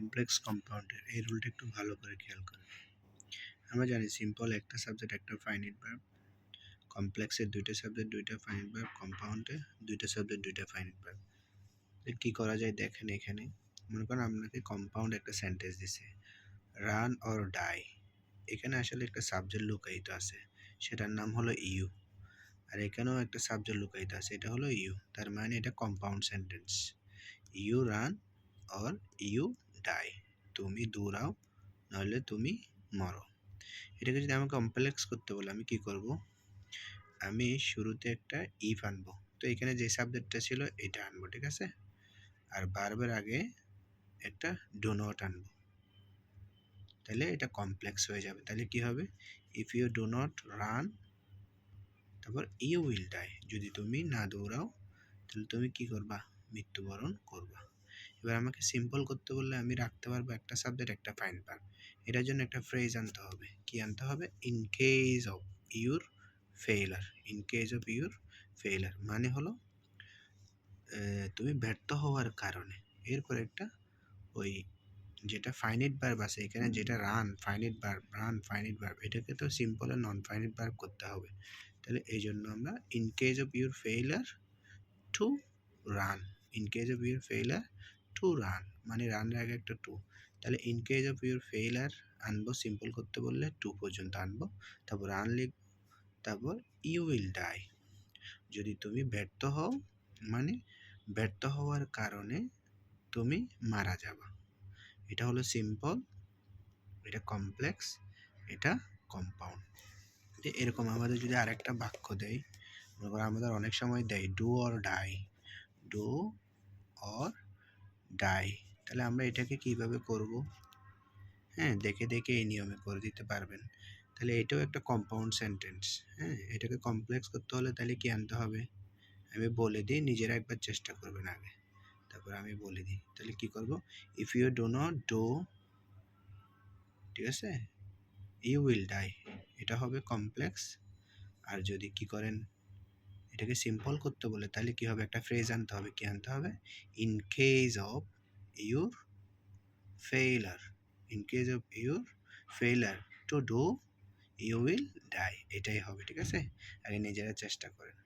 Complex কম্পাউন্ডের এই রুলটা একটু ভালো করে খেয়াল করুন। আমরা জানি সিম্পল একটা সাবজেক্ট একটা ফাইনাইট ভার্ব, কমপ্লেক্সের দুইটা সাবজেক্ট দুইটা ফাইনাইট ভার্ব, কম্পাউন্ডে দুইটা সাবজেক্ট দুইটা ফাইনাইট ভার্ব। কি করা যায় দেখেন, এখানে মনে করেন আপনাকে কম্পাউন্ড একটা সেন্টেন্স দিছে, রান অর ডাই। এখানে আসলে একটা সাবজেক্ট লুকায়িত আছে, সেটার নাম হলো ইউ। আর এখানেও একটা সাবজেক্ট লুকায়িত আছে, এটা হলো ইউ। তার মানে এটা compound sentence. You run or you die, তুমি দৌড়াও নাহলে তুমি মরো। এটাকে যদি আমাকে কমপ্লেক্স করতে বলে আমি কি করব, আমি শুরুতে একটা ইফ আনবো। তো এখানে যে সাবজেক্টটা ছিল এটা আনবো, ঠিক আছে। আর ভার্বের আগে একটা ডু নট আনবো, তাহলে এটা কমপ্লেক্স হয়ে যাবে। তাহলে কি হবে, if you do not run, তারপর ইউ উইল ডাই, যদি তুমি না দৌড়াও তাহলে তুমি কি করবা, মৃত্যুবরণ করবা। এবার আমাকে সিম্পল করতে বললে আমি রাখতে পারবো একটা সাবজেক্ট একটা ফাইন ভার্ব। এটার জন্য একটা ফ্রেজ আনতে হবে। কি আনতে হবে, in case of your failure. In case of your failure মানে হলো তুমি ব্যর্থ হওয়ার কারণে। এরপর একটা ওই যেটা ফাইনাইট ভার্ব আছে এখানে, যেটা run finite verb, run finite verb, এটাকে তো সিম্পল আর নন ফাইনাইট ভার্ব করতে হবে। তাহলে এই জন্য আমরা in case of your failure to run, in case of your failure to run মানে রানের আগে একটা টু। তাহলে in case of your failure আনবো, সিম্পল করতে বললে টু পর্যন্ত আনবো, তারপর রান লিখব, তারপর ইউ উইল ডাই, যদি তুমি ব্যর্থ হও মানে ব্যর্থ হওয়ার কারণে তুমি মারা যাবা। এটা হলো সিম্পল, এটা কমপ্লেক্স, এটা কম্পাউন্ড। এরকম আমাদের যদি আরেকটা বাক্য দেয়, মনে করো আমাদের অনেক সময় দেয় do or die, do or die, তাহলে আমরা এটাকে কিভাবে করব, হ্যাঁ দেখে দেখে এই নিয়মে করে দিতে পারবেন। তাহলে এটাও একটা কম্পাউন্ড সেন্টেন্স। হ্যাঁ, এটাকে কমপ্লেক্স করতে হলে তাহলে কি আনতে হবে, আমি বলে দিই, নিজেরা একবার চেষ্টা করবেন আগে, তারপর আমি বলে দিই। তাহলে কি করব, if you do not do, ঠিক আছে, ইউ উইল ডাই, এটা হবে কমপ্লেক্স। আর যদি কি করেন, এটাকে সিম্পল করতে বলে তাহলে কি হবে, একটা ফ্রেজ আনতে হবে। কি আনতে হবে, in case of your failure, in case of your failure to do you will die, এটাই হবে, ঠিক আছে। আগে নিজেরা চেষ্টা করেন।